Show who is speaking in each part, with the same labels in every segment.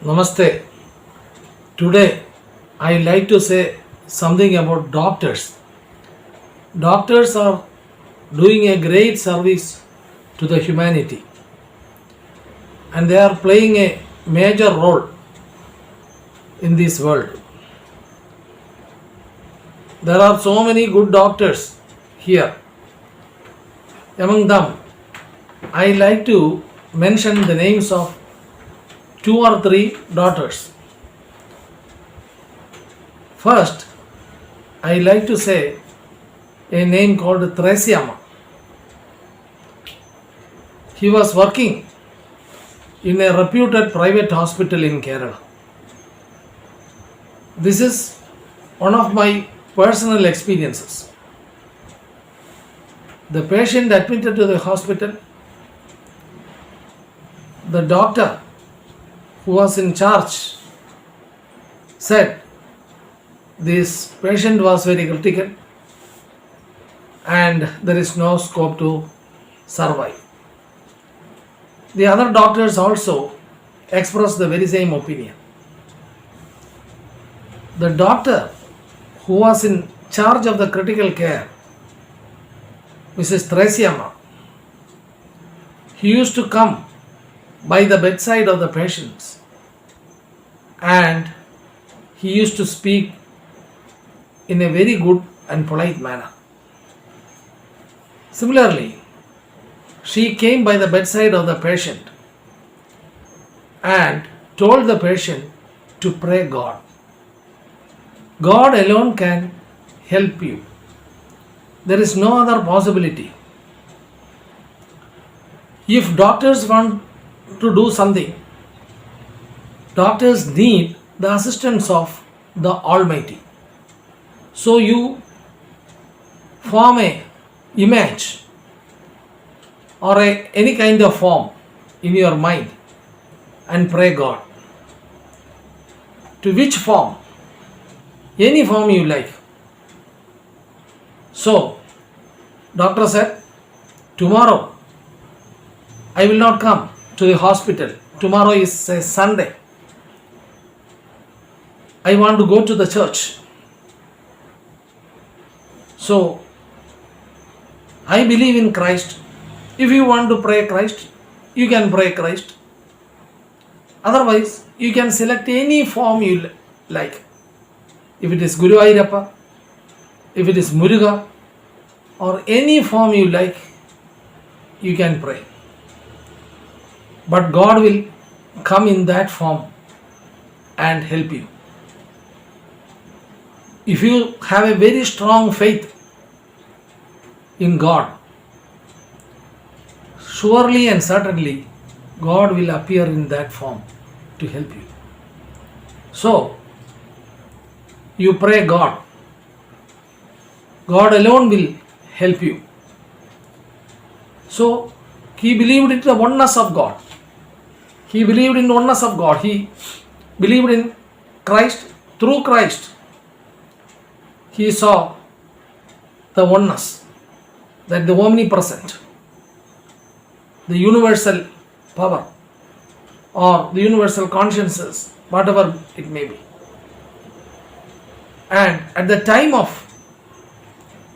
Speaker 1: Namaste. Today I like to say something about doctors. Doctors are doing a great service to the humanity and they are playing a major role in this world. There are so many good doctors here. Among them, I like to mention the names of two or three daughters. First, I like to say a name called Theresiama. He was working in a reputed private hospital in Kerala. This is one of my personal experiences. The patient admitted to the hospital, the doctor who was in charge said this patient was very critical and there is no scope to survive. The other doctors also expressed the very same opinion. The doctor who was in charge of the critical care, Mrs. Theresiama, he used to come by the bedside of the patients and he used to speak in a very good and polite manner. Similarly, she came by the bedside of the patient and told the patient to pray God. God alone can help you. There is no other possibility. If doctors want to do something, doctors need the assistance of the Almighty. So you form a image or any kind of form in your mind and pray God. To which form? Any form you like. So, doctor said, tomorrow I will not come to the hospital. Tomorrow is a Sunday. I want to go to the church. So, I believe in Christ. If you want to pray Christ, you can pray Christ. Otherwise, you can select any form you like. If it is Guru Ayyappa, if it is Muruga, or any form you like, you can pray. But God will come in that form and help you. If you have a very strong faith in God, surely and certainly God will appear in that form to help you. So, you pray God. God alone will help you. So, he believed in the oneness of God. He believed in the oneness of God. He believed in Christ. Through Christ, he saw the oneness, that the omnipresent, the universal power or the universal consciousness, whatever it may be. And at the time of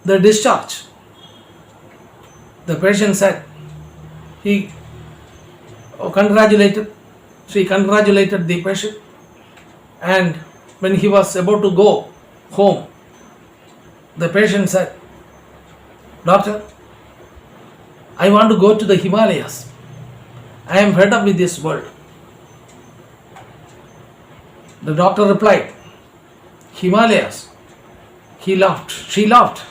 Speaker 1: the discharge, the patient said, she congratulated the patient, and when he was about to go home, the patient said, Doctor, I want to go to the Himalayas. I am fed up with this world. The doctor replied, Himalayas. She laughed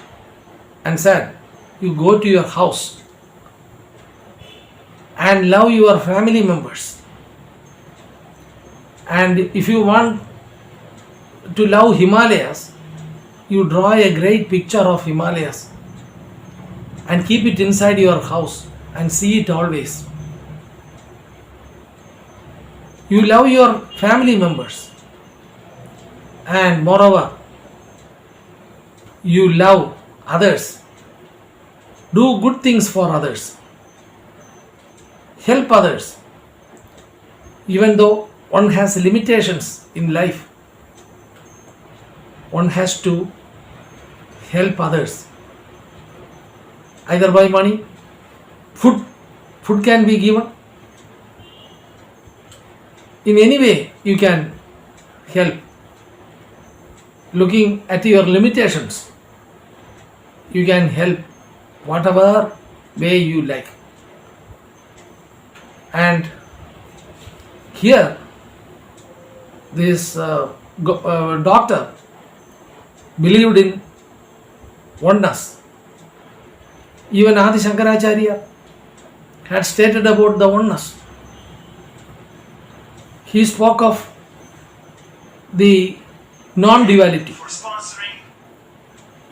Speaker 1: and said, you go to your house and love your family members. And if you want to love Himalayas, you draw a great picture of Himalayas and keep it inside your house and see it always. You love your family members and moreover, you love others. Do good things for others. Help others. Even though one has limitations in life. One has to help others, either by money, food can be given. In any way you can help. Looking at your limitations, you can help whatever way you like. And here this doctor believed in oneness. Even Adi Shankaracharya had stated about the oneness. He spoke of the non-duality.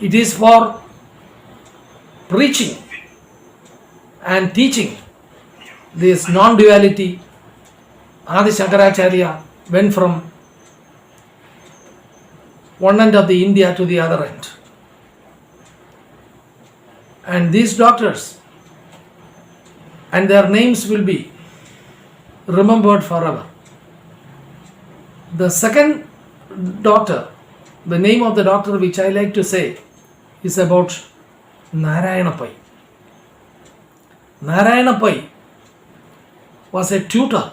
Speaker 1: It is for preaching and teaching this non-duality. Adi Shankaracharya went from one end of the India to the other end. And these doctors and their names will be remembered forever. The second doctor, the name of the doctor which I like to say is about Narayana Pai. Narayana Pai was a tutor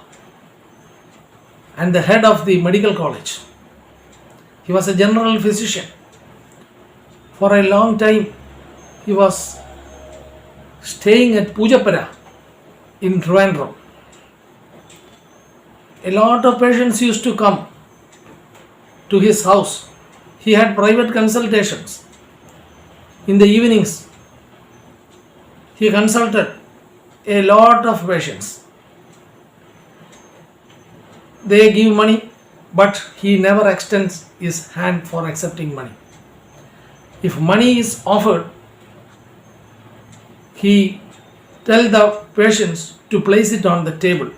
Speaker 1: and the head of the medical college. He was a general physician. For a long time he was staying at Pujapara in Trivandrum. A lot of patients used to come to his house. He had private consultations. In the evenings, he consulted a lot of patients. They give money, but he never extends his hand for accepting money. If money is offered, he tells the patients to place it on the table.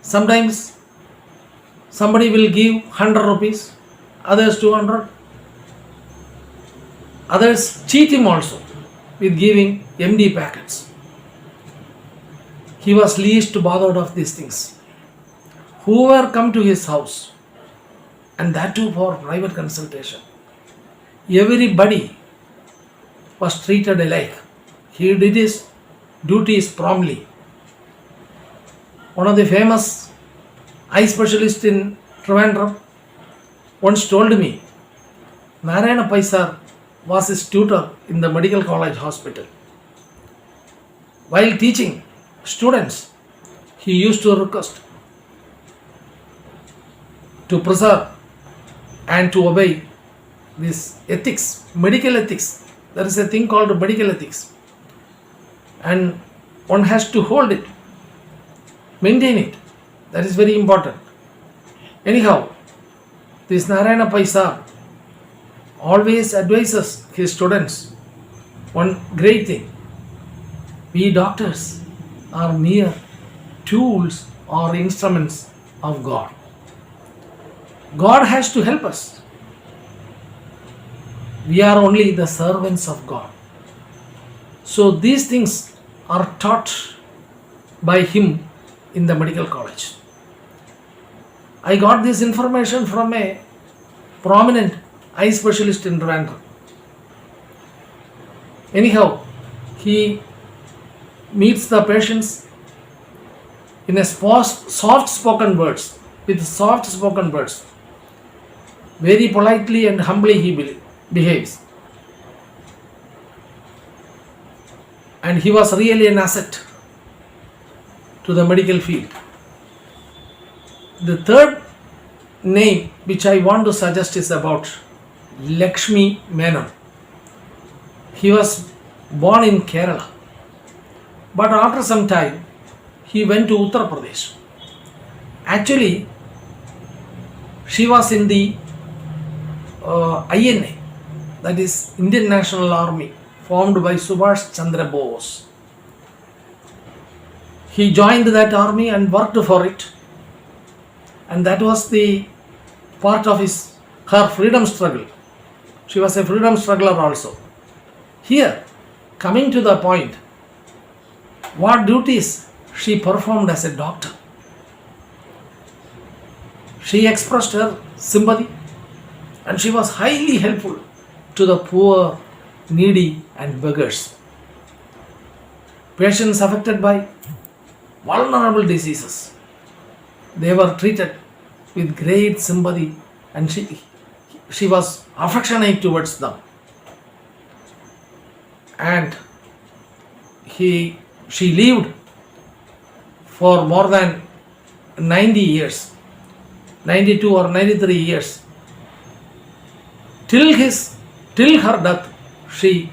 Speaker 1: Sometimes somebody will give 100 rupees, others 200. Others cheat him also with giving MD packets. He was least bothered of these things. Whoever come to his house, and that too for private consultation, everybody was treated alike. He did his duties promptly. One of the famous eye specialists in Trivandrum once told me, Narayana Pai sir was his tutor in the medical college hospital. While teaching students, he used to request to preserve and to obey this ethics, medical ethics. There is a thing called medical ethics, and one has to hold it, maintain it. That is very important. Anyhow, this Narayana Pai sir always advises his students one great thing: we doctors are mere tools or instruments of God. God has to help us. We are only the servants of God. So these things are taught by him in the medical college. I got this information from a prominent eye specialist in Trivandrum. Anyhow, he meets the patients in a soft spoken words, with soft spoken words. Very politely and humbly he behaves. And he was really an asset to the medical field. The third name which I want to suggest is about Lakshmi Menon. He was born in Kerala, but after some time he went to Uttar Pradesh. Actually, she was in the INA, that is Indian National Army, formed by Subhash Chandra Bose. He joined that army and worked for it, and that was the part of her freedom struggle. She was a freedom struggler also. Here, coming to the point, what duties she performed as a doctor. She expressed her sympathy and she was highly helpful to the poor, needy, and beggars. Patients affected by vulnerable diseases, they were treated with great sympathy and she was affectionate towards them. And she lived for more than 90 years, 92 or 93 years. Till her death, she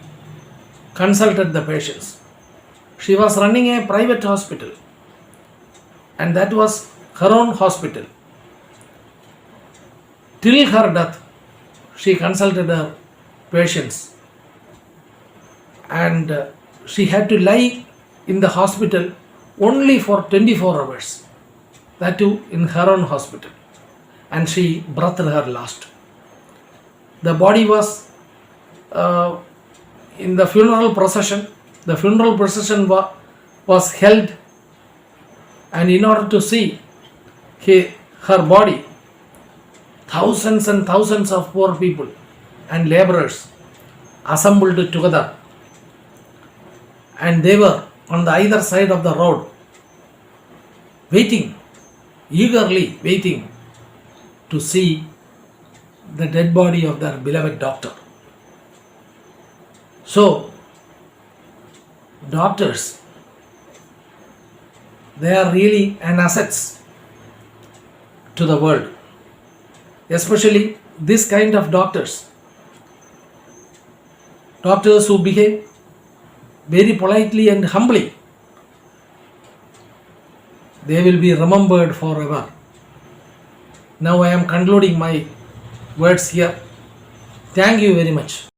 Speaker 1: consulted the patients. She was running a private hospital, and that was her own hospital. Till her death, she consulted her patients, and she had to lie in the hospital only for 24 hours, that too in her own hospital, and she breathed her last. The body was in the funeral procession. The funeral procession was held, and in order to see her body, thousands and thousands of poor people and laborers assembled together, and they were on the either side of the road, eagerly waiting to see the dead body of their beloved doctor. So, doctors, they are really an asset to the world, especially this kind of doctors who behave very politely and humbly. They will be remembered forever. Now I am concluding my words here. Thank you very much.